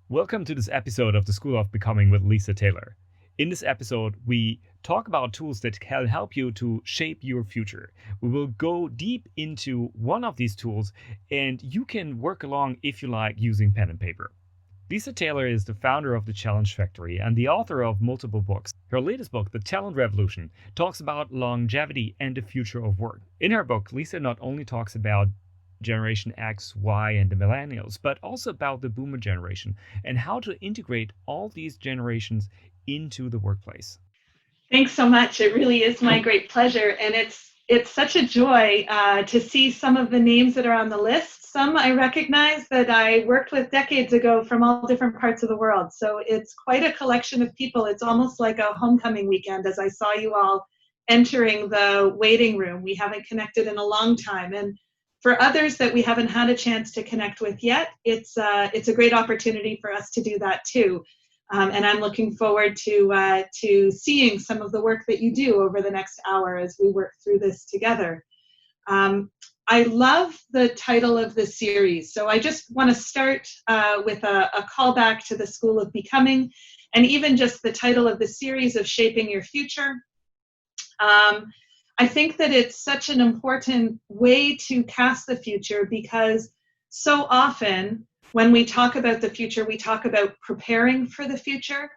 Welcome to this episode of the School of Becoming with Lisa Taylor. In this episode, we talk about tools that can help you to shape your future. We will go deep into one of these tools, and you can work along if you like using pen and paper. Lisa Taylor is the founder of the Challenge Factory and the author of multiple books. Her latest book, The Talent Revolution, talks about longevity and the future of work. In her book, Lisa not only talks about Generation X, Y, and the millennials, but also about the boomer generation and how to integrate all these generations into the workplace. Thanks so much. It really is my great pleasure. And it's such a joy to see some of the names that are on the list. Some I recognize that I worked with decades ago from all different parts of the world. So it's quite a collection of people. It's almost like a homecoming weekend as I saw you all entering the waiting room. We haven't connected in a long time. And for others that we haven't had a chance to connect with yet, it's a great opportunity for us to do that too. And I'm looking forward to seeing some of the work that you do over the next hour as we work through this together. I love the title of the series, so I just want to start with a callback to the School of Becoming, and even just the title of the series of Shaping Your Future. I think that it's such an important way to cast the future because so often when we talk about the future, we talk about preparing for the future,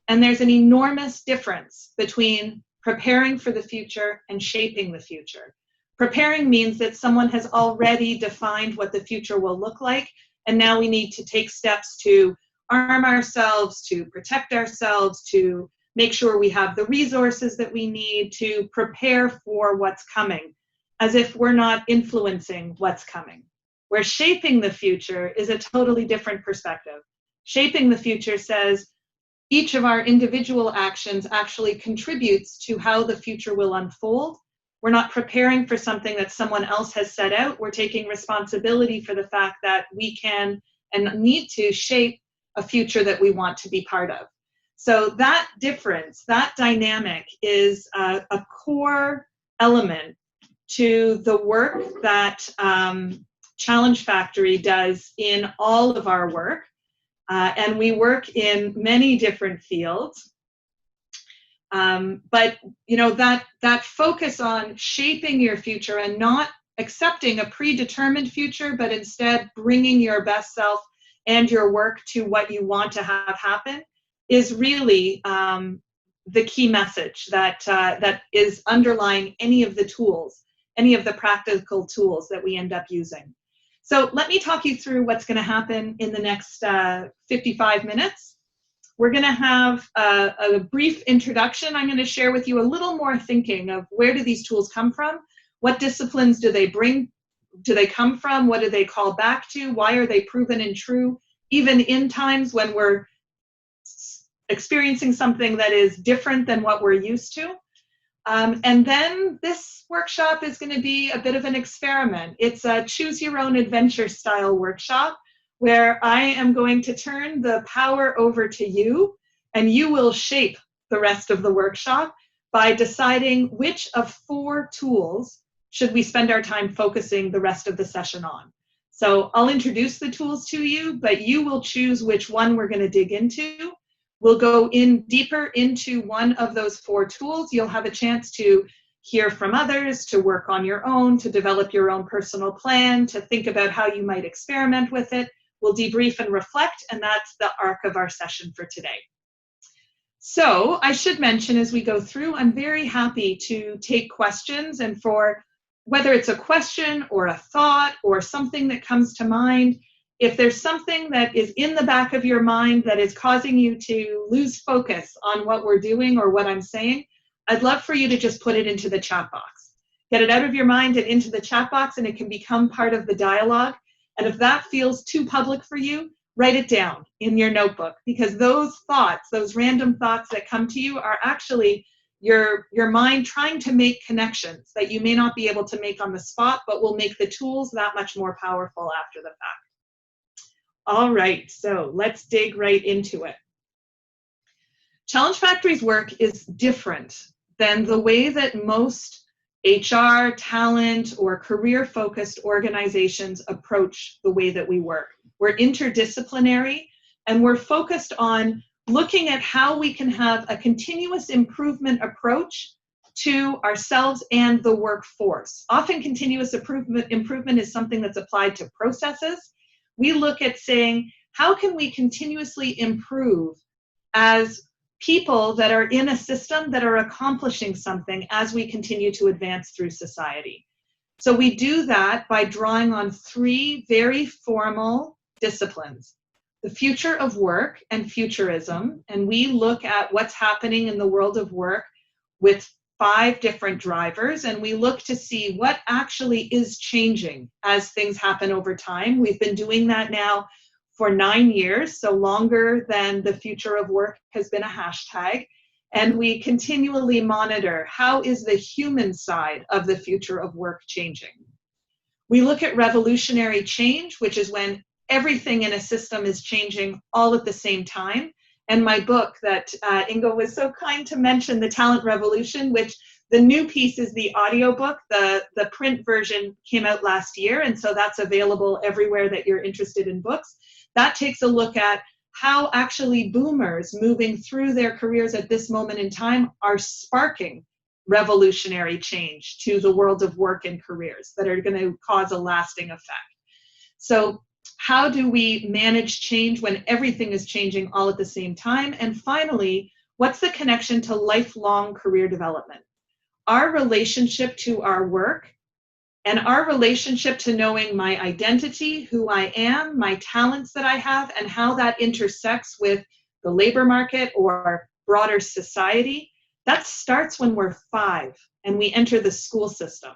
and there's an enormous difference between preparing for the future and shaping the future. Preparing means that someone has already defined what the future will look like, and now we need to take steps to arm ourselves, to protect ourselves, to make sure we have the resources that we need to prepare for what's coming, as if we're not influencing what's coming. Where shaping the future is a totally different perspective. Shaping the future says each of our individual actions actually contributes to how the future will unfold. We're not preparing for something that someone else has set out. We're taking responsibility for the fact that we can and need to shape a future that we want to be part of. So that difference, that dynamic is a core element to the work that Challenge Factory does in all of our work. And we work in many different fields. But you know, that focus on shaping your future and not accepting a predetermined future, but instead bringing your best self and your work to what you want to have happen is really the key message that is underlying any of the tools, any of the practical tools that we end up using. So let me talk you through what's going to happen in the next 55 minutes. We're going to have a brief introduction. I'm going to share with you a little more thinking of where do these tools come from? What disciplines do they come from? What do they call back to? Why are they proven and true, even in times when we're experiencing something that is different than what we're used to? And then this workshop is going to be a bit of an experiment. It's a choose your own adventure style workshop where I am going to turn the power over to you, and you will shape the rest of the workshop by deciding which of 4 tools should we spend our time focusing the rest of the session on. So I'll introduce the tools to you, but you will choose which one we're going to dig into. We'll go in deeper into one of those 4 tools. You'll have a chance to hear from others, to work on your own, to develop your own personal plan, to think about how you might experiment with it. We'll debrief and reflect, and that's the arc of our session for today. So I should mention as we go through, I'm very happy to take questions, and for whether it's a question or a thought or something that comes to mind, if there's something that is in the back of your mind that is causing you to lose focus on what we're doing or what I'm saying, I'd love for you to just put it into the chat box. Get it out of your mind and into the chat box, and it can become part of the dialogue. And if that feels too public for you, write it down in your notebook, because those thoughts, those random thoughts that come to you are actually your mind trying to make connections that you may not be able to make on the spot, but will make the tools that much more powerful after the fact. All right, so let's dig right into it. Challenge Factory's work is different than the way that most HR, talent, or career-focused organizations approach the way that we work. We're interdisciplinary. And we're focused on looking at how we can have a continuous improvement approach to ourselves and the workforce. Often continuous improvement is something that's applied to processes. We look at saying, how can we continuously improve as people that are in a system that are accomplishing something as we continue to advance through society? So we do that by drawing on three very formal disciplines: the future of work and futurism. And we look at what's happening in the world of work with 5 different drivers, and we look to see what actually is changing as things happen over time. We've been doing that now for 9 years, so longer than the future of work has been a hashtag. And we continually monitor, how is the human side of the future of work changing? We look at revolutionary change, which is when everything in a system is changing all at the same time. And my book that Ingo was so kind to mention, The Talent Revolution, which the new piece is the audiobook. The print version came out last year, and so that's available everywhere that you're interested in books. That takes a look at how actually boomers moving through their careers at this moment in time are sparking revolutionary change to the world of work and careers that are going to cause a lasting effect. So how do we manage change when everything is changing all at the same time? And finally, what's the connection to lifelong career development? Our relationship to our work and our relationship to knowing my identity, who I am, my talents that I have, and how that intersects with the labor market or broader society, that starts when we're 5 and we enter the school system.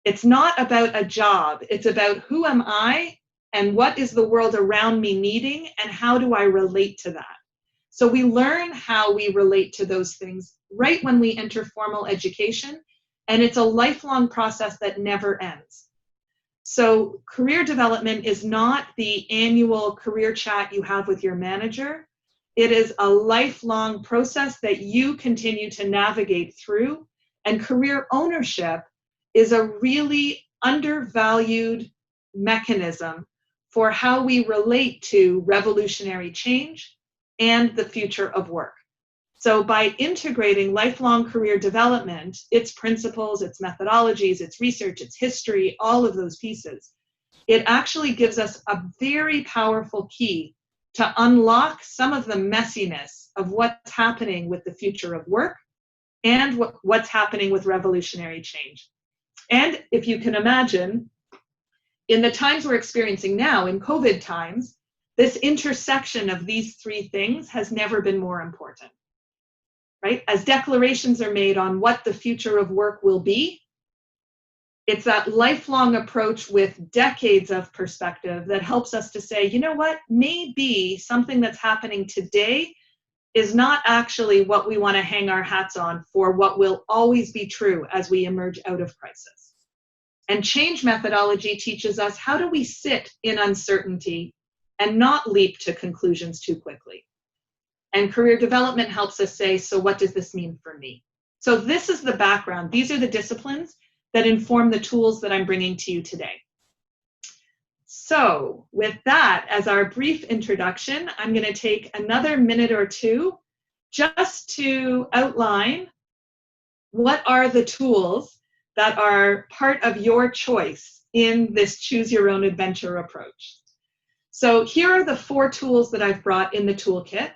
It's not about a job. It's about who am I and what is the world around me needing, and how do I relate to that? So we learn how we relate to those things right when we enter formal education, and it's a lifelong process that never ends. So career development is not the annual career chat you have with your manager. It is a lifelong process that you continue to navigate through, and career ownership is a really undervalued mechanism for how we relate to revolutionary change and the future of work. So by integrating lifelong career development, its principles, its methodologies, its research, its history, all of those pieces, it actually gives us a very powerful key to unlock some of the messiness of what's happening with the future of work and what's happening with revolutionary change. And if you can imagine, in the times we're experiencing now, in COVID times, this intersection of these 3 things has never been more important, right? As declarations are made on what the future of work will be, it's that lifelong approach with decades of perspective that helps us to say, you know what, maybe something that's happening today is not actually what we want to hang our hats on for what will always be true as we emerge out of crisis. And change methodology teaches us, how do we sit in uncertainty and not leap to conclusions too quickly? And career development helps us say, so what does this mean for me? So this is the background. These are the disciplines that inform the tools that I'm bringing to you today. So with that as our brief introduction, I'm going to take another minute or two just to outline what are the tools that are part of your choice in this choose your own adventure approach. So here are the 4 tools that I've brought in the toolkit.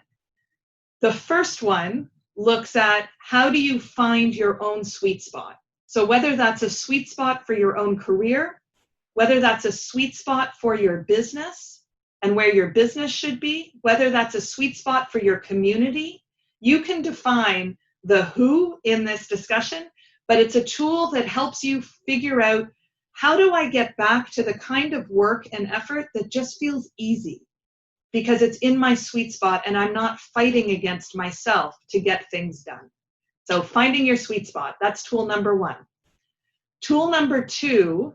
The first one looks at, how do you find your own sweet spot? So whether that's a sweet spot for your own career, whether that's a sweet spot for your business and where your business should be, whether that's a sweet spot for your community, you can define the who in this discussion, but it's a tool that helps you figure out, how do I get back to the kind of work and effort that just feels easy because it's in my sweet spot and I'm not fighting against myself to get things done. So finding your sweet spot, that's tool number 1. Tool number 2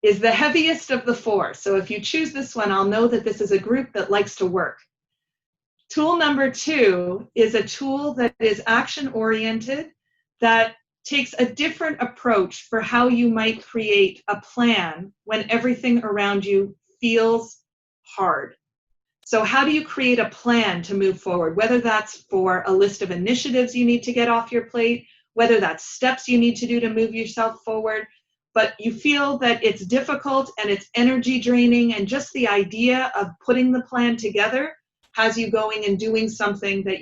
is the heaviest of the 4. So if you choose this one, I'll know that this is a group that likes to work. Tool number 2 is a tool that is action-oriented, that takes a different approach for how you might create a plan when everything around you feels hard. So how do you create a plan to move forward, whether that's for a list of initiatives you need to get off your plate, whether that's steps you need to do to move yourself forward, but you feel that it's difficult and it's energy draining, and just the idea of putting the plan together has you going and doing something that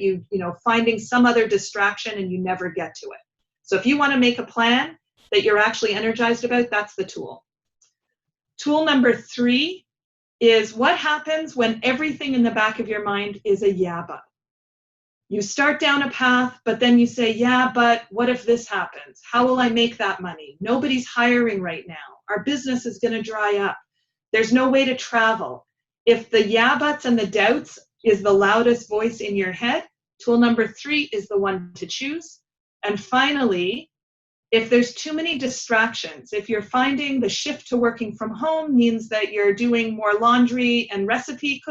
finding some other distraction and you never get to it. So if you want to make a plan that you're actually energized about, that's the tool. Tool number 3 is what happens when everything in the back of your mind is a yeah, but. You start down a path, but then you say, yeah, but what if this happens? How will I make that money? Nobody's hiring right now. Our business is going to dry up. There's no way to travel. If the yeah, buts and the doubts is the loudest voice in your head, tool number 3 is the one to choose. And finally, if there's too many distractions, if you're finding the shift to working from home means that you're doing more laundry and recipe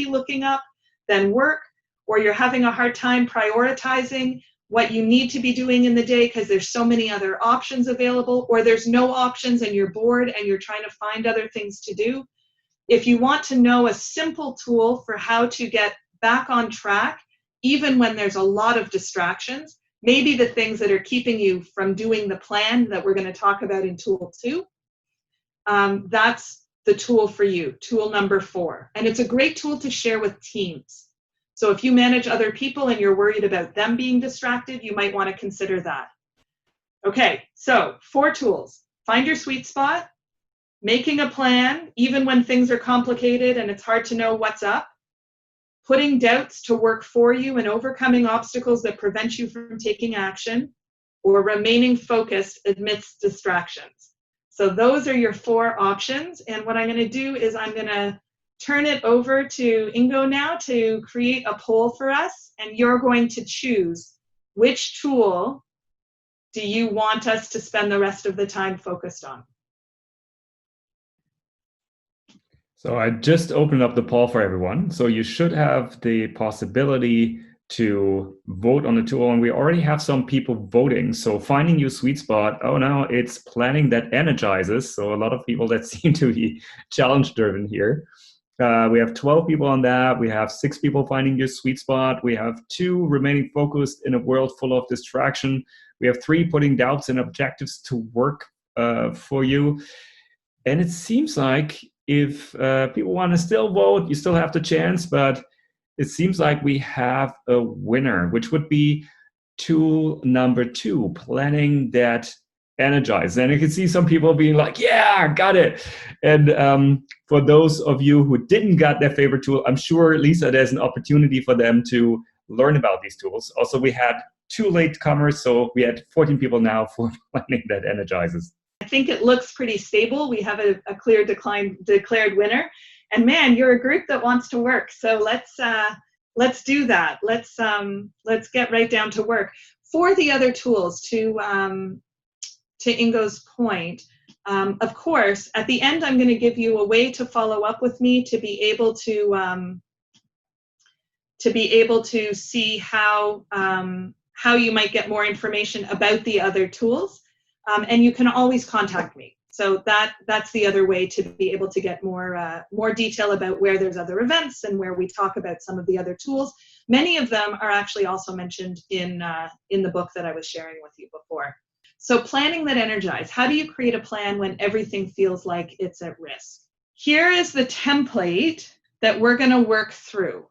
looking up than work, or you're having a hard time prioritizing what you need to be doing in the day because there's so many other options available, or there's no options and you're bored and you're trying to find other things to do. If you want to know a simple tool for how to get back on track, even when there's a lot of distractions, maybe the things that are keeping you from doing the plan that we're going to talk about in tool 2, that's the tool for you, tool number 4. And it's a great tool to share with teams. So if you manage other people and you're worried about them being distracted, you might want to consider that. Okay, so 4 tools. Find your sweet spot, making a plan, even when things are complicated and it's hard to know what's up, putting doubts to work for you and overcoming obstacles that prevent you from taking action, or remaining focused amidst distractions. So those are your 4 options. And what I'm going to do is I'm going to turn it over to Ingo now to create a poll for us, and you're going to choose which tool do you want us to spend the rest of the time focused on. So I just opened up the poll for everyone. So you should have the possibility to vote on the tool, and we already have some people voting. So finding your sweet spot, oh no, it's planning that energizes. So a lot of people that seem to be challenge driven here. We have 12 people on that. We have 6 people finding your sweet spot. We have 2 remaining focused in a world full of distraction. We have 3 putting doubts and objectives to work for you. And it seems like if people want to still vote, you still have the chance, but it seems like we have a winner, which would be tool number 2, planning that energize. And you can see some people being like, yeah, got it. And for those of you who didn't got their favorite tool, I'm sure, Lisa, there's an opportunity for them to learn about these tools. Also, we had 2 latecomers, so we had 14 people now for planning that energizes. I think it looks pretty stable. We have a clear declared winner. And man, you're a group that wants to work. So let's do that. Let's get right down to work. For the other tools, to Ingo's point, of course, at the end, I'm going to give you a way to follow up with me to be able to see how you might get more information about the other tools. And you can always contact me. So that's the other way to be able to get more detail about where there's other events and where we talk about some of the other tools. Many of them are actually also mentioned in the book that I was sharing with you before. So planning that energize. How do you create a plan when everything feels like it's at risk? Here is the template that we're going to work through.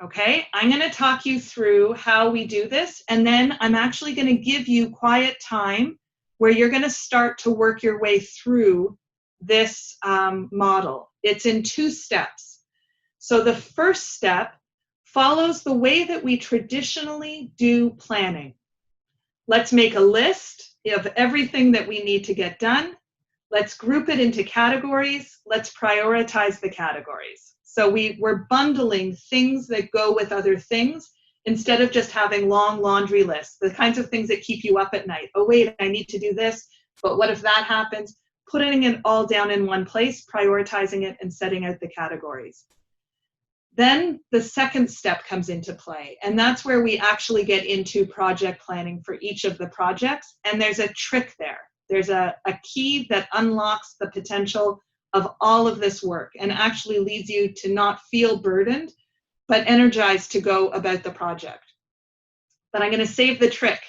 Okay, I'm going to talk you through how we do this, and then I'm actually going to give you quiet time where you're going to start to work your way through this model. It's in 2 steps. So the first step follows the way that we traditionally do planning. Let's make a list of everything that we need to get done. Let's group it into categories. Let's prioritize the categories. So we're bundling things that go with other things, instead of just having long laundry lists, the kinds of things that keep you up at night. Oh, wait, I need to do this, but what if that happens? Putting it all down in one place, prioritizing it, and setting out the categories. Then the second step comes into play, and that's where we actually get into project planning for each of the projects, and there's a trick there. There's a key that unlocks the potential of all of this work and actually leads you to not feel burdened, but energized to go about the project. But I'm going to save the trick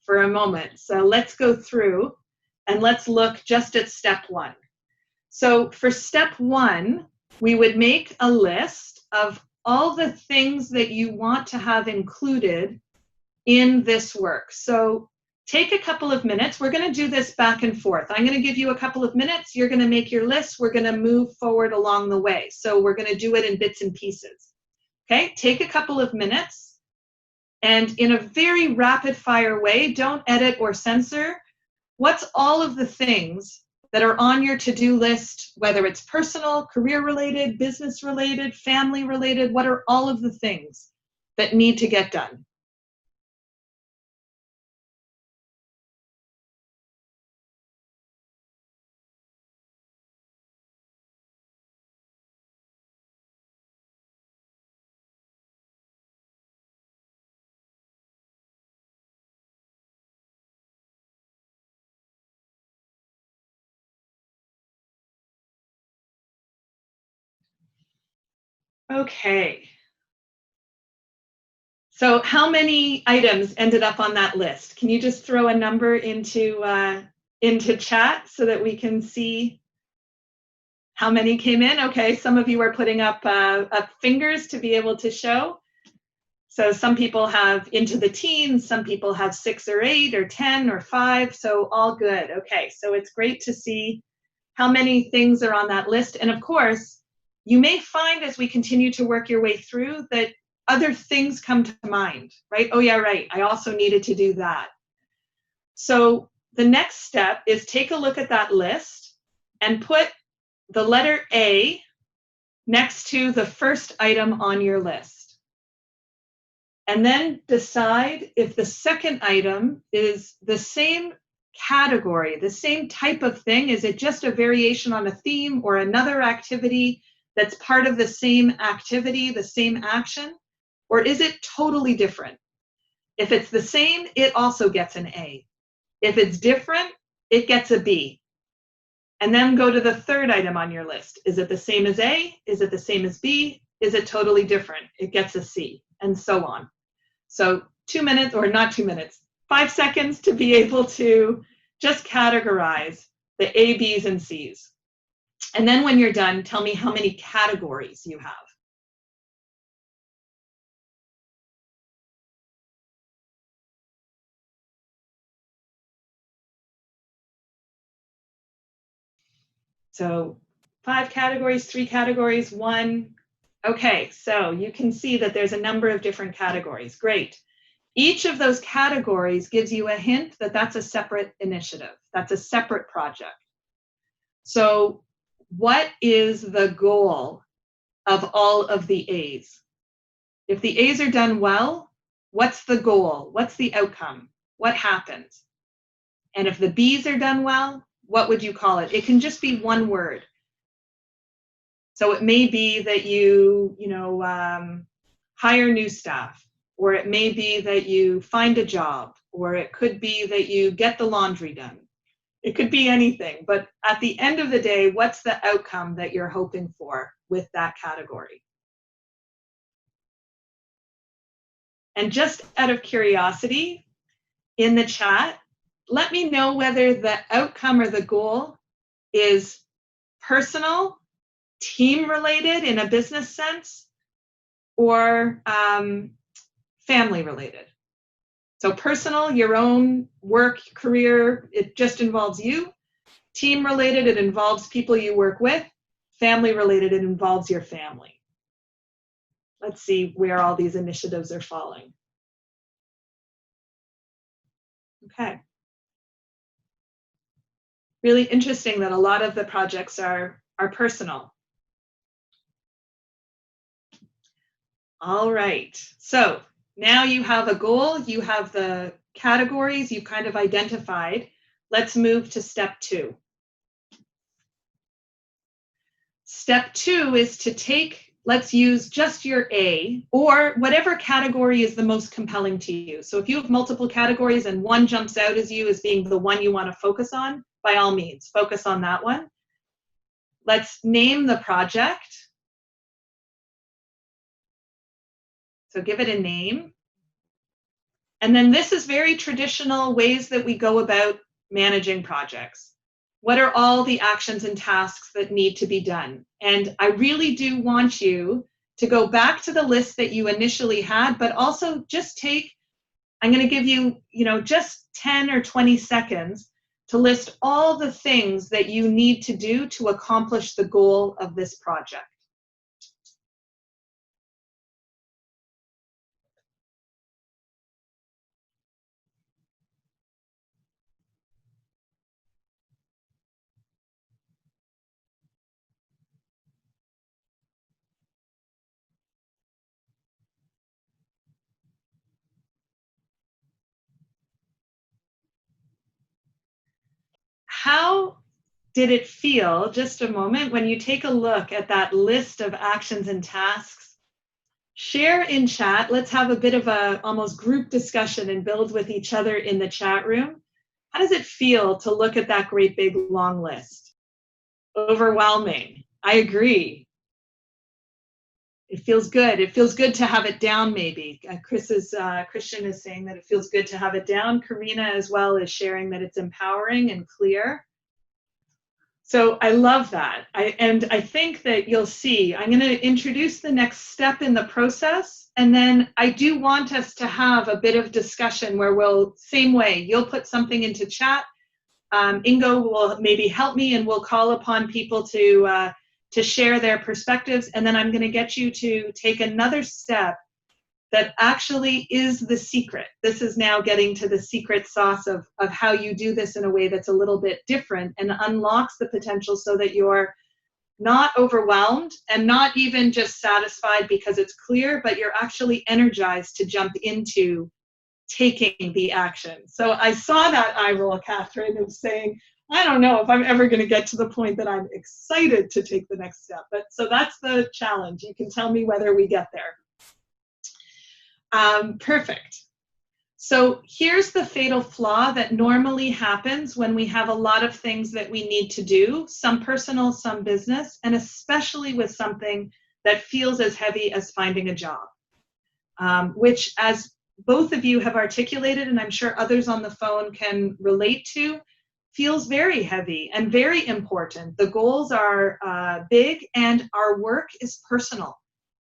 for a moment. So let's go through and let's look just at step one. So for step one, we would make a list of all the things that you want to have included in this work. So take a couple of minutes. We're going to do this back and forth. I'm going to give you a couple of minutes. You're going to make your list. We're going to move forward along the way. So we're going to do it in bits and pieces. Okay, take a couple of minutes and in a very rapid fire way, don't edit or censor. What's all of the things that are on your to-do list, whether it's personal, career-related, business-related, family-related? What are all of the things that need to get done? Okay. So how many items ended up on that list? Can you just throw a number into chat so that we can see how many came in? Okay, some of you are putting up fingers to be able to show. So some people have into the teens, some people have 6 or 8 or 10 or 5, so all good. Okay, so it's great to see how many things are on that list. And of course, you may find as we continue to work your way through that other things come to mind, right? Oh yeah, right, I also needed to do that. So the next step is take a look at that list and put the letter A next to the first item on your list. And then decide if the second item is the same category, the same type of thing. Is it just a variation on a theme or another activity that's part of the same activity, the same action? Or is it totally different? If it's the same, it also gets an A. If it's different, it gets a B. And then go to the third item on your list. Is it the same as A? Is it the same as B? Is it totally different? It gets a C, and so on. So 2 minutes, or not 2 minutes, 5 seconds to be able to just categorize the A, Bs, and Cs. And then when you're done, tell me how many categories you have. So 5 categories, 3 categories, 1. Okay, so you can see that there's a number of different categories. Great. Each of those categories gives you a hint that that's a separate initiative. That's a separate project. So what is the goal of all of the A's? If the A's are done well, what's the goal? What's the outcome? What happens? And if the B's are done well, what would you call it? It can just be one word. So it may be that you hire new staff, or it may be that you find a job, or it could be that you get the laundry done. It could be anything, but at the end of the day, what's the outcome that you're hoping for with that category? And just out of curiosity, in the chat, let me know whether the outcome or the goal is personal, team-related in a business sense, or family-related. So personal, your own work, career, it just involves you. Team-related, it involves people you work with. Family-related, it involves your family. Let's see where all these initiatives are falling. Okay. Really interesting that a lot of the projects are personal. All right, so now you have a goal, you have the categories you've kind of identified. Let's move to step 2. Step 2 is to take, let's use just your A, or whatever category is the most compelling to you. So if you have multiple categories and one jumps out as you as being the one you want to focus on, by all means, focus on that one. Let's name the project. So give it a name. And then this is very traditional ways that we go about managing projects. What are all the actions and tasks that need to be done? And I really do want you to go back to the list that you initially had, but also just I'm going to give you, just 10 or 20 seconds to list all the things that you need to do to accomplish the goal of this project. How did it feel, just a moment, when you take a look at that list of actions and tasks? Share in chat. Let's have a bit of a almost group discussion and build with each other in the chat room. How does it feel to look at that great big long list? Overwhelming. I agree. It feels good. It feels good to have it down, maybe. Christian is saying that it feels good to have it down. Karina as well is sharing that it's empowering and clear. So I love that. I think that you'll see, I'm going to introduce the next step in the process. And then I do want us to have a bit of discussion where same way, you'll put something into chat. Ingo will maybe help me, and we'll call upon people to share their perspectives. And then I'm going to get you to take another step that actually is the secret. This is now getting to the secret sauce of how you do this in a way that's a little bit different and unlocks the potential so that you're not overwhelmed and not even just satisfied because it's clear, but you're actually energized to jump into taking the action. So I saw that eye roll, Catherine, of saying, I don't know if I'm ever going to get to the point that I'm excited to take the next step. But so that's the challenge. You can tell me whether we get there. Perfect. So here's the fatal flaw that normally happens when we have a lot of things that we need to do, some personal, some business, and especially with something that feels as heavy as finding a job, which, as both of you have articulated, and I'm sure others on the phone can relate to, feels very heavy and very important. The goals are big, and our work is personal.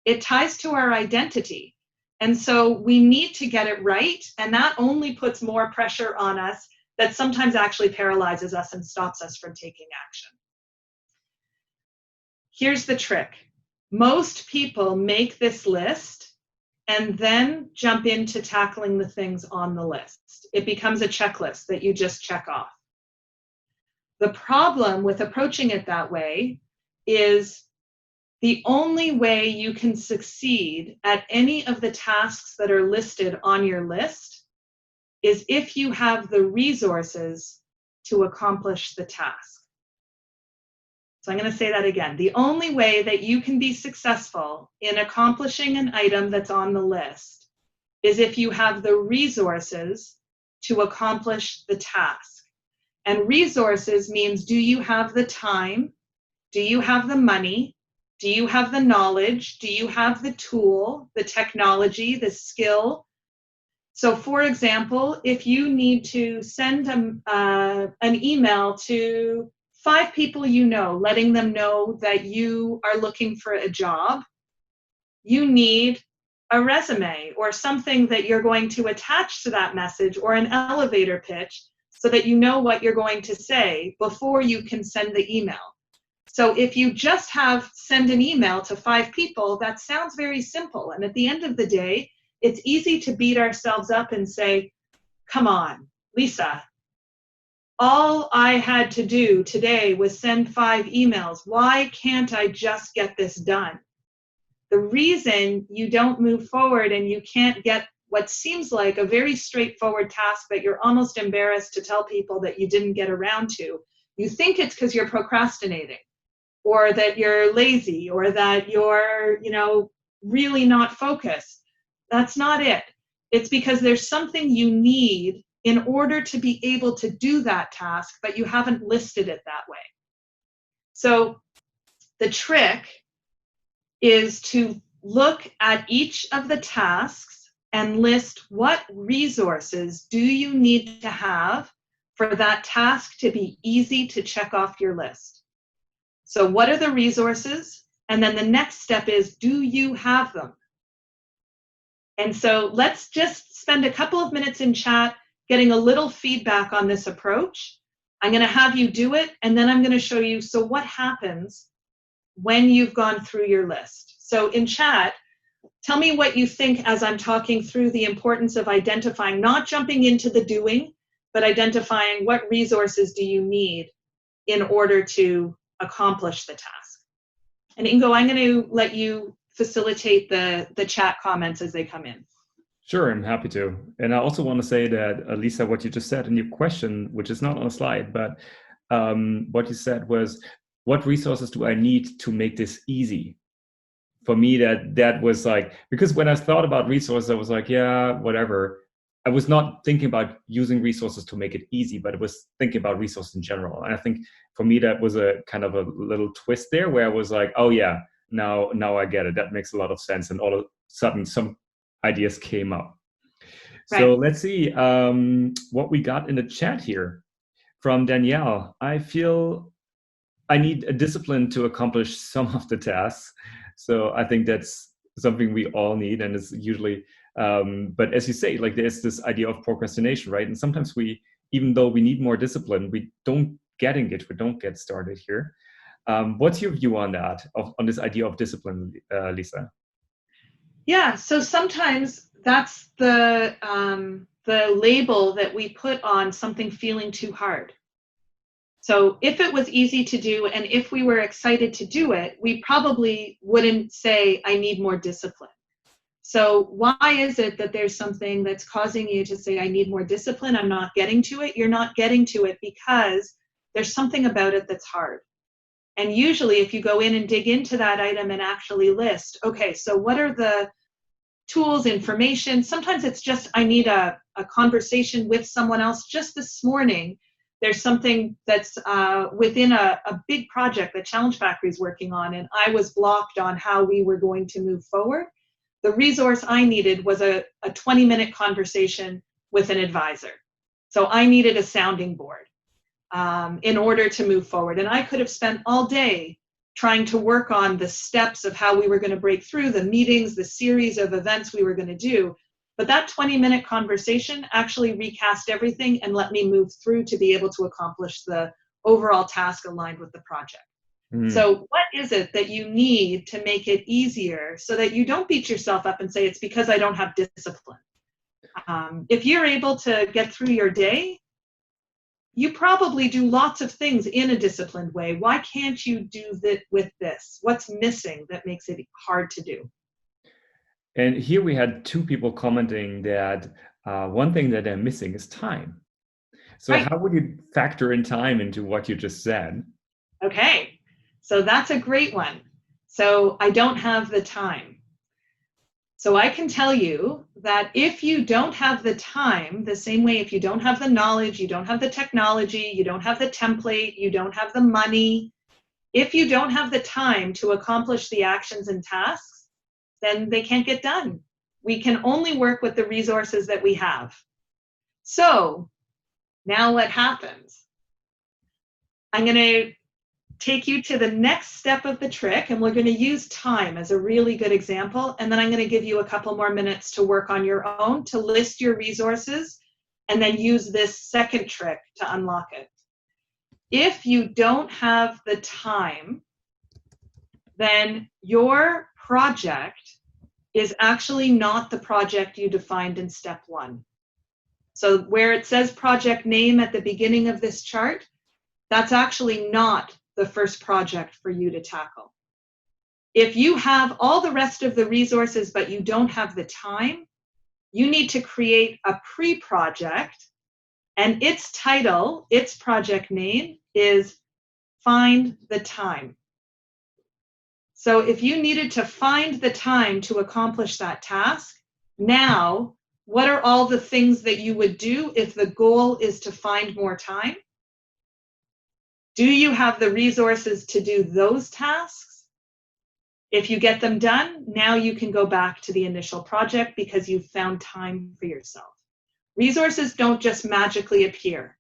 It ties to our identity. And so we need to get it right, and that only puts more pressure on us that sometimes actually paralyzes us and stops us from taking action. Here's the trick. Most people make this list and then jump into tackling the things on the list. It becomes a checklist that you just check off. The problem with approaching it that way is the only way you can succeed at any of the tasks that are listed on your list is if you have the resources to accomplish the task. So I'm going to say that again. The only way that you can be successful in accomplishing an item that's on the list is if you have the resources to accomplish the task. And resources means, do you have the time? Do you have the money? Do you have the knowledge? Do you have the tool, the technology, the skill? So for example, if you need to send an email to 5 people you know, letting them know that you are looking for a job, you need a resume or something that you're going to attach to that message, or an elevator pitch, so that you know what you're going to say before you can send the email. So if you just send an email to 5 people, that sounds very simple. And at the end of the day, it's easy to beat ourselves up and say, come on, Lisa, all I had to do today was send 5 emails. Why can't I just get this done? The reason you don't move forward and you can't get what seems like a very straightforward task that you're almost embarrassed to tell people that you didn't get around to, you think it's because you're procrastinating, or that you're lazy, or that you're, really not focused. That's not it. It's because there's something you need in order to be able to do that task, but you haven't listed it that way. So The trick is to look at each of the tasks and list what resources do you need to have for that task to be easy to check off your list. So what are the resources? And then the next step is, do you have them? And so let's just spend a couple of minutes in chat getting a little feedback on this approach. I'm going to have you do it, and then I'm going to show you, so what happens when you've gone through your list. So in chat, tell me what you think as I'm talking through the importance of identifying, not jumping into the doing, but identifying what resources do you need in order to accomplish the task. And Ingo, I'm going to let you facilitate the chat comments as they come in. Sure, I'm happy to. And I also want to say that, Lisa, what you just said in your question, which is not on a slide, but what you said was, what resources do I need to make this easy? For me, that was like, because when I thought about resources, I was like, yeah, whatever. I was not thinking about using resources to make it easy, but I was thinking about resources in general. And I think for me, that was a kind of a little twist there where I was like, oh yeah, now I get it. That makes a lot of sense. And all of a sudden, some ideas came up. Right. So let's see what we got in the chat here from Danielle. I feel I need a discipline to accomplish some of the tasks. So I think that's something we all need, and it's usually, but as you say, like there's this idea of procrastination, right? And sometimes we, even though we need more discipline, we don't get engaged, we don't get started here. What's your view on that, on this idea of discipline, Lisa? Yeah, so sometimes that's the label that we put on something feeling too hard. So if it was easy to do and if we were excited to do it, we probably wouldn't say, I need more discipline. So why is it that there's something that's causing you to say, I need more discipline, I'm not getting to it? You're not getting to it because there's something about it that's hard. And usually if you go in and dig into that item and actually list, okay, so what are the tools, information? Sometimes it's just, I need a conversation with someone else. Just this morning, there's something that's within a big project that Challenge Factory is working on, and I was blocked on how we were going to move forward. The resource I needed was a 20-minute conversation with an advisor. So I needed a sounding board in order to move forward. And I could have spent all day trying to work on the steps of how we were going to break through the meetings, the series of events we were going to do. But that 20-minute conversation actually recast everything and let me move through to be able to accomplish the overall task aligned with the project. Mm. So what is it that you need to make it easier so that you don't beat yourself up and say, it's because I don't have discipline? If you're able to get through your day, you probably do lots of things in a disciplined way. Why can't you do that with this? What's missing that makes it hard to do? And here we had two people commenting that one thing that they're missing is time. So right. How would you factor in time into what you just said? Okay, so that's a great one. So I don't have the time. So I can tell you that if you don't have the time, the same way if you don't have the knowledge, you don't have the technology, you don't have the template, you don't have the money, if you don't have the time to accomplish the actions and tasks, then they can't get done. We can only work with the resources that we have. So now what happens? I'm going to take you to the next step of the trick, and we're going to use time as a really good example. And then I'm going to give you a couple more minutes to work on your own, to list your resources, and then use this second trick to unlock it. If you don't have the time, then your project is actually not the project you defined in step one. So where it says project name at the beginning of this chart, that's actually not the first project for you to tackle. If you have all the rest of the resources but you don't have the time, you need to create a pre-project, and its title, its project name is Find the Time. So if you needed to find the time to accomplish that task, now, what are all the things that you would do if the goal is to find more time? Do you have the resources to do those tasks? If you get them done, now you can go back to the initial project because you've found time for yourself. Resources don't just magically appear.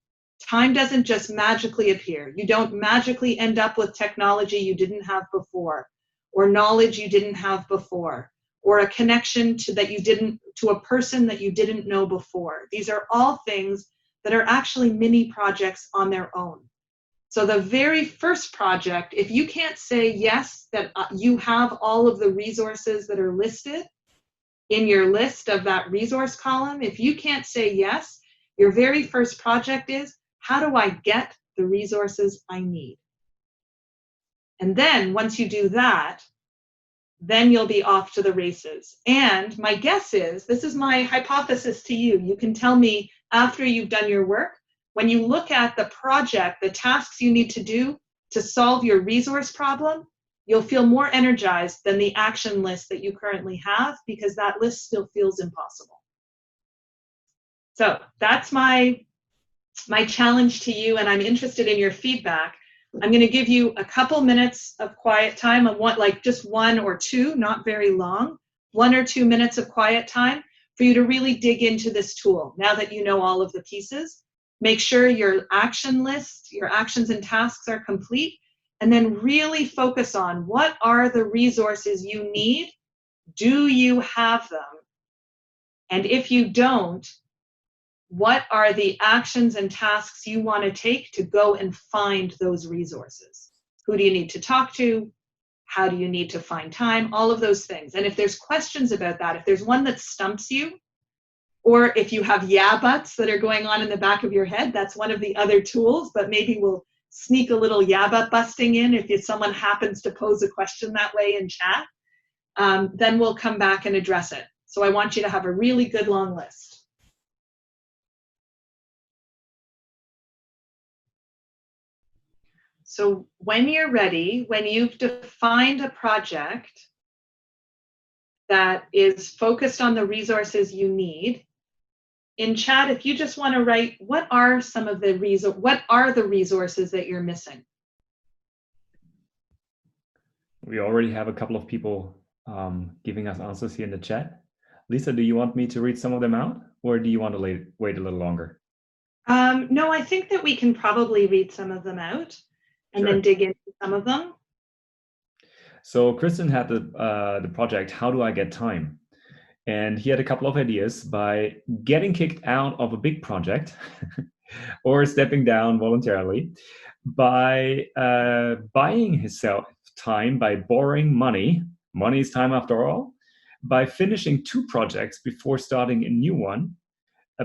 Time doesn't just magically appear. You don't magically end up with technology you didn't have before, or knowledge you didn't have before, or a connection to a person that you didn't know before. These are all things that are actually mini projects on their own. So the very first project, if you can't say yes, that you have all of the resources that are listed in your list of that resource column, if you can't say yes, your very first project is, how do I get the resources I need? And then once you do that, then you'll be off to the races. And my guess is, this is my hypothesis to you, you can tell me after you've done your work, when you look at the project, the tasks you need to do to solve your resource problem, you'll feel more energized than the action list that you currently have, because that list still feels impossible. So that's my challenge to you, and I'm interested in your feedback. I'm going to give you a couple minutes of quiet time. I want like just 1 or 2, not very long, 1 or 2 minutes of quiet time for you to really dig into this tool. Now that you know all of the pieces, make sure your action list, your actions and tasks are complete, and then really focus on what are the resources you need. Do you have them? And if you don't, what are the actions and tasks you want to take to go and find those resources? Who do you need to talk to? How do you need to find time? All of those things. And if there's questions about that, if there's one that stumps you, or if you have yeah buts that are going on in the back of your head, that's one of the other tools, but maybe we'll sneak a little yeah but busting in if someone happens to pose a question that way in chat, then we'll come back and address it. So I want you to have a really good long list. So when you're ready, when you've defined a project that is focused on the resources you need, in chat, if you just want to write, what are the resources that you're missing? We already have a couple of people giving us answers here in the chat. Lisa, do you want me to read some of them out, or do you want to wait a little longer? No, I think that we can probably read some of them out and Sure. then dig into some of them. So Kristen had the project, How Do I Get Time? And he had a couple of ideas by getting kicked out of a big project or stepping down voluntarily, by buying himself time by borrowing money. Money is time after all. By finishing 2 projects before starting a new one,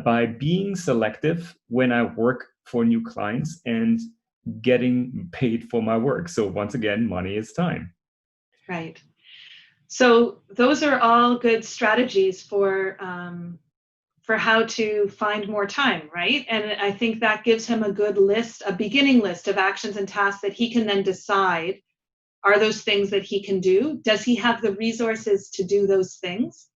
by being selective when I work for new clients and getting paid for my work. So once again, money is time. Right. So those are all good strategies for how to find more time, right? And I think that gives him a good list, a beginning list of actions and tasks that he can then decide, are those things that he can do? Does he have the resources to do those things?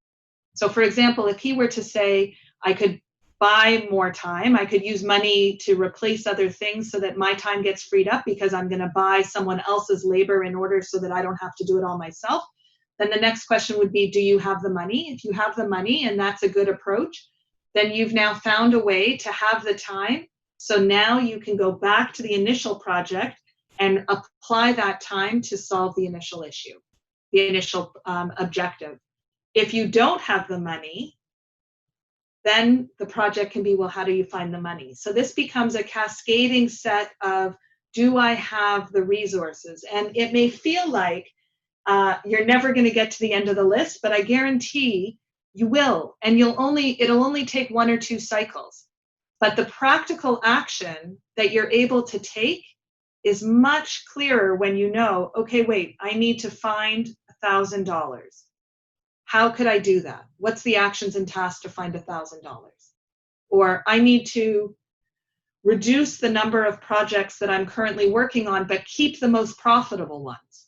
So for example, if he were to say, I could buy more time, I could use money to replace other things so that my time gets freed up because I'm going to buy someone else's labor in order so that I don't have to do it all myself, then the next question would be, do you have the money? If you have the money and that's a good approach, then you've now found a way to have the time. So now you can go back to the initial project and apply that time to solve the initial issue, the initial objective. If you don't have the money, then the project can be, well, how do you find the money? So this becomes a cascading set of, do I have the resources? And it may feel like you're never going to get to the end of the list, but I guarantee you will. And it'll only take 1 or 2 cycles. But the practical action that you're able to take is much clearer when you know, okay, wait, I need to find $1,000. How could I do that? What's the actions and tasks to find $1,000? Or I need to reduce the number of projects that I'm currently working on, but keep the most profitable ones.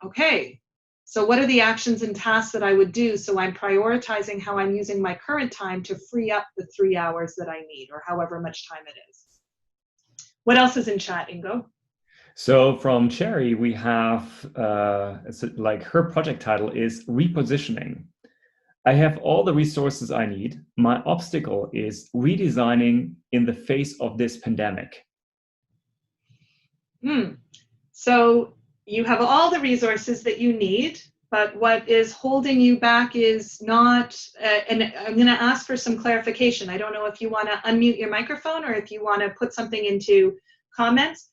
Okay, so what are the actions and tasks that I would do? So I'm prioritizing how I'm using my current time to free up the 3 hours that I need, or however much time it is. What else is in chat, Ingo? So from Cherry, we have it's like her project title is repositioning. I have all the resources I need. My obstacle is redesigning in the face of this pandemic. So you have all the resources that you need, but what is holding you back is not, and I'm going to ask for some clarification. I don't know if you want to unmute your microphone or if you want to put something into comments.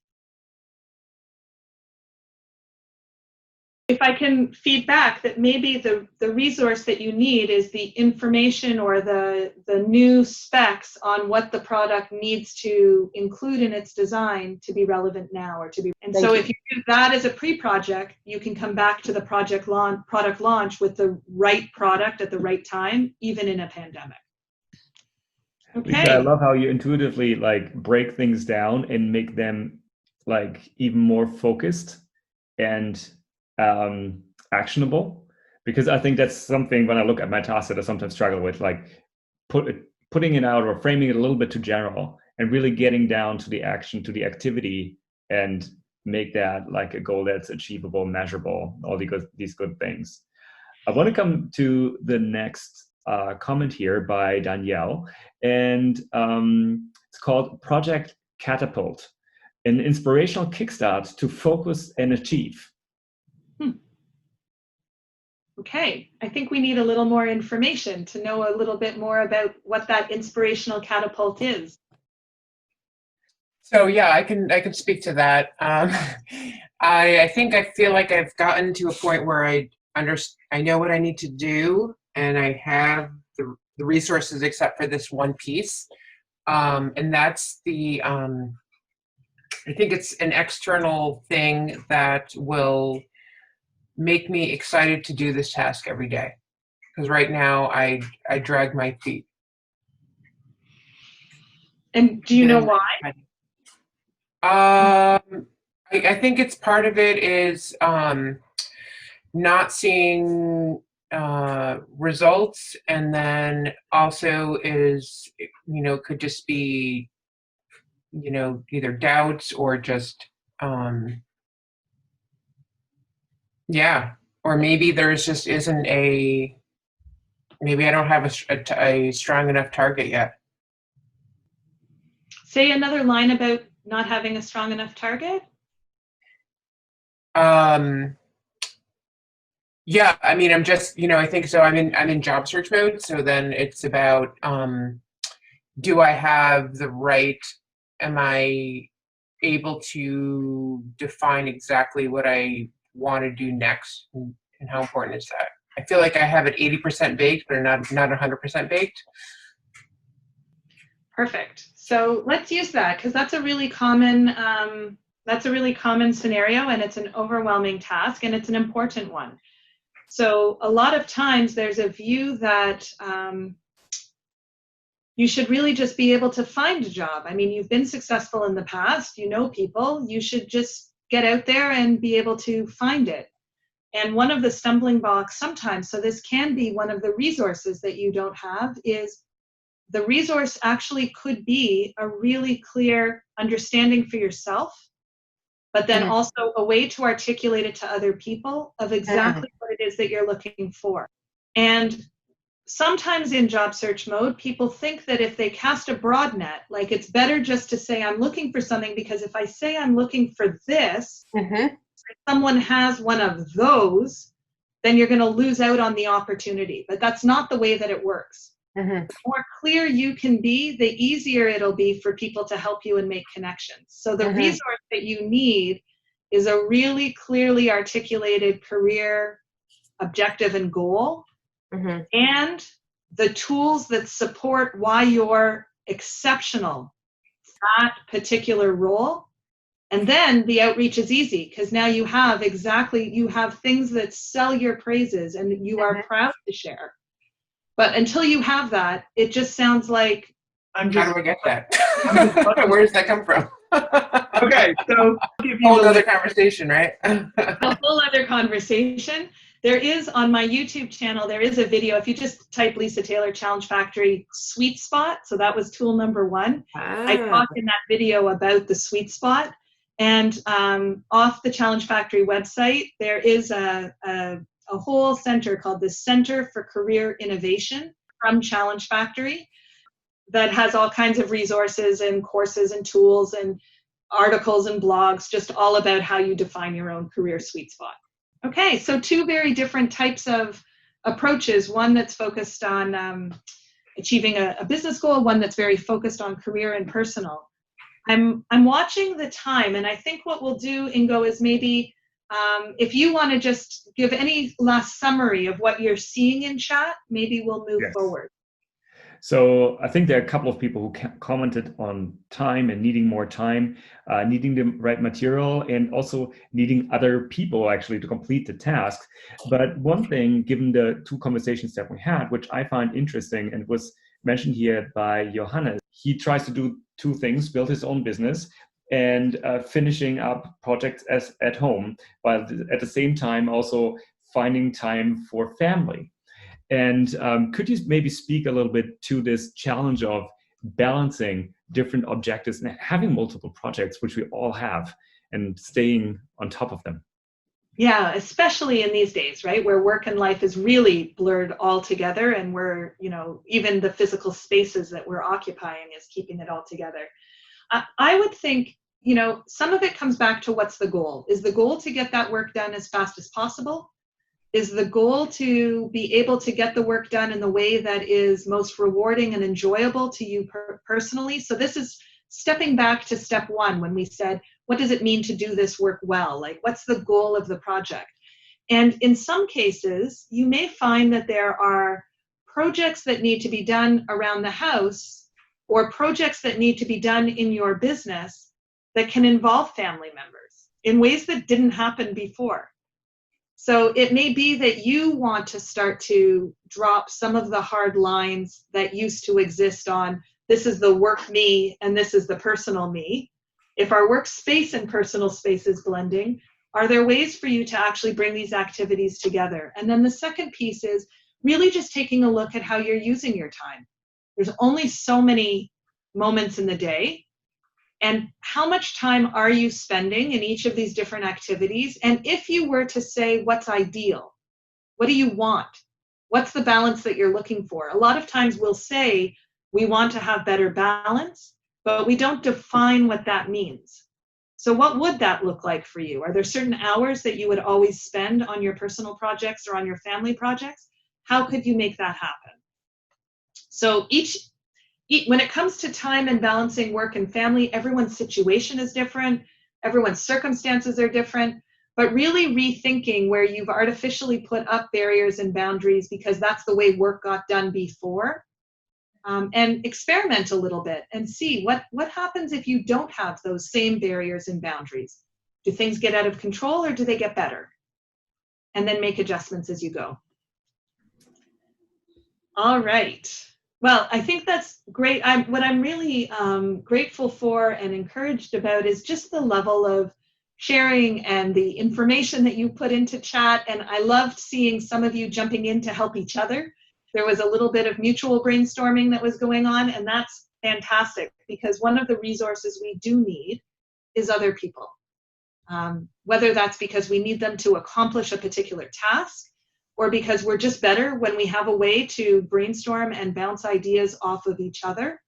If I can feed back that maybe the resource that you need is the information or the new specs on what the product needs to include in its design to be relevant now or to be. And so if you do that as a pre-project, you can come back to the product launch with the right product at the right time, even in a pandemic. Okay. Lisa, I love how you intuitively like break things down and make them like even more focused and actionable, because I think that's something when I look at my tasks that I sometimes struggle with, like putting it out or framing it a little bit too general and really getting down to the action, to the activity, and make that like a goal that's achievable, measurable, all these good things. I want to come to the next comment here by Danielle, and it's called Project Catapult, an inspirational kickstart to focus and achieve. Okay, I think we need a little more information to know a little bit more about what that inspirational catapult is. So yeah, I can speak to that. I think I feel like I've gotten to a point where I know what I need to do, and I have the resources except for this one piece, and that's the I think it's an external thing that will make me excited to do this task every day, because right now I drag my feet. And do you know why? I think it's part of it is not seeing results, and then also is, could just be, either doubts or just yeah, or maybe there's just isn't maybe I don't have a strong enough target yet. Say another line about not having a strong enough target. Yeah, I mean, I'm just, I think so. I'm in job search mode. So then it's about, do I have the right, am I able to define exactly what I want to do next, and how important is that? I feel like I have it 80% baked, but not 100% baked. Perfect. So let's use that, because that's a really common scenario, and it's an overwhelming task, and it's an important one. So a lot of times there's a view that you should really just be able to find a job. I mean, you've been successful in the past, you know people, you should just get out there and be able to find it. And one of the stumbling blocks sometimes, so this can be one of the resources that you don't have, is the resource actually could be a really clear understanding for yourself, but then also a way to articulate it to other people of exactly what it is that you're looking for. And sometimes in job search mode, people think that if they cast a broad net, like it's better just to say I'm looking for something, because if I say I'm looking for this, if someone has one of those, then you're going to lose out on the opportunity. But that's not the way that it works. The more clear you can be, the easier it'll be for people to help you and make connections. So the resource that you need is a really clearly articulated career objective and goal, and the tools that support why you're exceptional for that particular role. And then the outreach is easy, because now you have things that sell your praises and you are proud to share. But until you have that, it just sounds like how do I get that? Where does that come from? Okay, so whole other conversation, right? A whole other conversation. There is, on my YouTube channel, there is a video. If you just type Lisa Taylor Challenge Factory sweet spot, so that was tool number 1. I talked in that video about the sweet spot, And off the Challenge Factory website, there is a whole center called the Center for Career Innovation from Challenge Factory that has all kinds of resources and courses and tools and articles and blogs, just all about how you define your own career sweet spot. Okay, so two very different types of approaches, one that's focused on achieving a business goal, one that's very focused on career and personal. I'm watching the time, and I think what we'll do, Ingo, is maybe if you want to just give any last summary of what you're seeing in chat, maybe we'll move forward. So I think there are a couple of people who commented on time and needing more time, needing the right material, and also needing other people actually to complete the task. But one thing, given the two conversations that we had, which I find interesting and was mentioned here by Johannes, he tries to do two things: build his own business and finishing up projects at home, while at the same time also finding time for family. And could you maybe speak a little bit to this challenge of balancing different objectives and having multiple projects, which we all have, and staying on top of them? Yeah, especially in these days, right, where work and life is really blurred all together, and we're, even the physical spaces that we're occupying is keeping it all together. I would think, some of it comes back to what's the goal. Is the goal to get that work done as fast as possible? Is the goal to be able to get the work done in the way that is most rewarding and enjoyable to you personally? So this is stepping back to step one when we said, what does it mean to do this work well? Like, what's the goal of the project? And in some cases, you may find that there are projects that need to be done around the house or projects that need to be done in your business that can involve family members in ways that didn't happen before. So it may be that you want to start to drop some of the hard lines that used to exist on this is the work me and this is the personal me. If our workspace and personal space is blending, are there ways for you to actually bring these activities together? And then the second piece is really just taking a look at how you're using your time. There's only so many moments in the day. And how much time are you spending in each of these different activities? And if you were to say, what's ideal? What do you want? What's the balance that you're looking for? A lot of times we'll say we want to have better balance, but we don't define what that means. So what would that look like for you? Are there certain hours that you would always spend on your personal projects or on your family projects? How could you make that happen? So when it comes to time and balancing work and family, everyone's situation is different, everyone's circumstances are different, but really rethinking where you've artificially put up barriers and boundaries because that's the way work got done before, and experiment a little bit and see what happens if you don't have those same barriers and boundaries. Do things get out of control or do they get better? And then make adjustments as you go. All right. Well, I think that's great. What I'm really grateful for and encouraged about is just the level of sharing and the information that you put into chat. And I loved seeing some of you jumping in to help each other. There was a little bit of mutual brainstorming that was going on, and that's fantastic because one of the resources we do need is other people. Whether that's because we need them to accomplish a particular task, or because we're just better when we have a way to brainstorm and bounce ideas off of each other.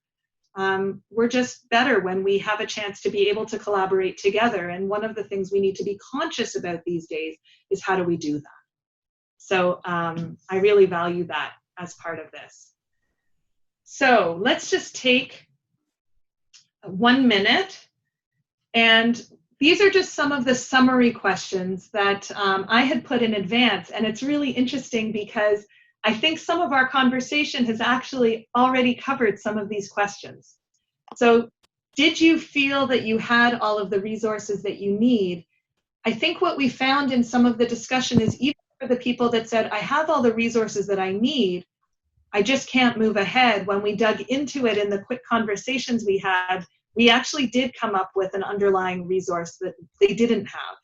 We're just better when we have a chance to be able to collaborate together. And one of the things we need to be conscious about these days is how do we do that? So I really value that as part of this. So let's just take 1 minute, and these are just some of the summary questions that I had put in advance, and it's really interesting because I think some of our conversation has actually already covered some of these questions. So did you feel that you had all of the resources that you need? I think what we found in some of the discussion is even for the people that said, I have all the resources that I need, I just can't move ahead. When we dug into it in the quick conversations we had, we actually did come up with an underlying resource that they didn't have.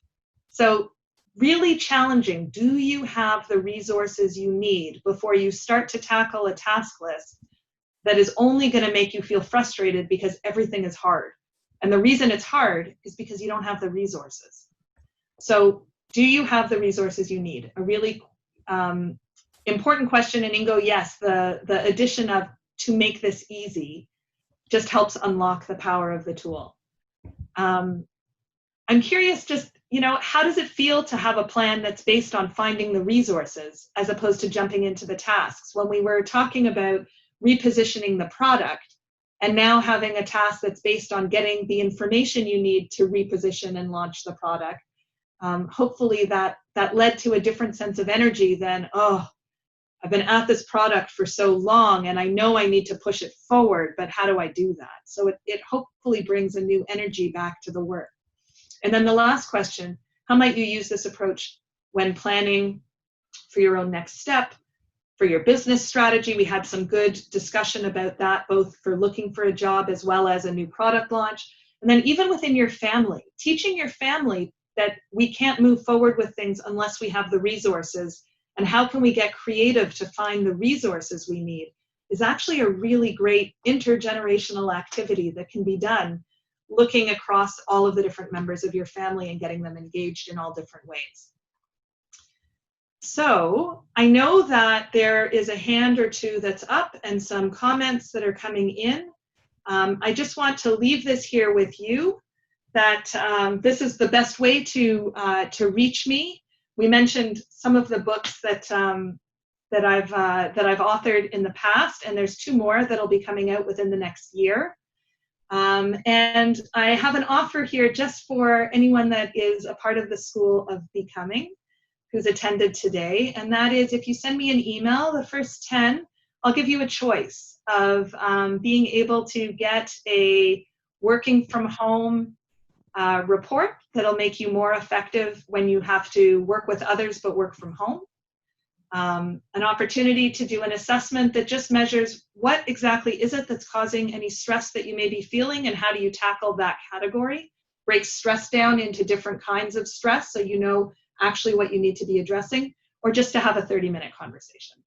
So really challenging, do you have the resources you need before you start to tackle a task list that is only going to make you feel frustrated because everything is hard? And the reason it's hard is because you don't have the resources. So do you have the resources you need? A really important question. And Ingo, yes, the addition of to make this easy just helps unlock the power of the tool. I'm curious, just, how does it feel to have a plan that's based on finding the resources as opposed to jumping into the tasks? When we were talking about repositioning the product and now having a task that's based on getting the information you need to reposition and launch the product, hopefully that led to a different sense of energy than, oh, I've been at this product for so long and I know I need to push it forward, but how do I do that? So it hopefully brings a new energy back to the work. And then the last question, how might you use this approach when planning for your own next step, for your business strategy? We had some good discussion about that, both for looking for a job as well as a new product launch. And then even within your family, teaching your family that we can't move forward with things unless we have the resources, and how can we get creative to find the resources we need, is actually a really great intergenerational activity that can be done looking across all of the different members of your family and getting them engaged in all different ways. So I know that there is a hand or two that's up and some comments that are coming in. I just want to leave this here with you, that this is the best way to reach me. We mentioned some of the books that I've authored in the past, and there's 2 more that'll be coming out within the next year. And I have an offer here just for anyone that is a part of the School of Becoming who's attended today, and that is, if you send me an email, the first 10, I'll give you a choice of being able to get a working from home report that'll make you more effective when you have to work with others but work from home. An opportunity to do an assessment that just measures what exactly is it that's causing any stress that you may be feeling and how do you tackle that category. Breaks stress down into different kinds of stress so you know actually what you need to be addressing, or just to have a 30-minute conversation.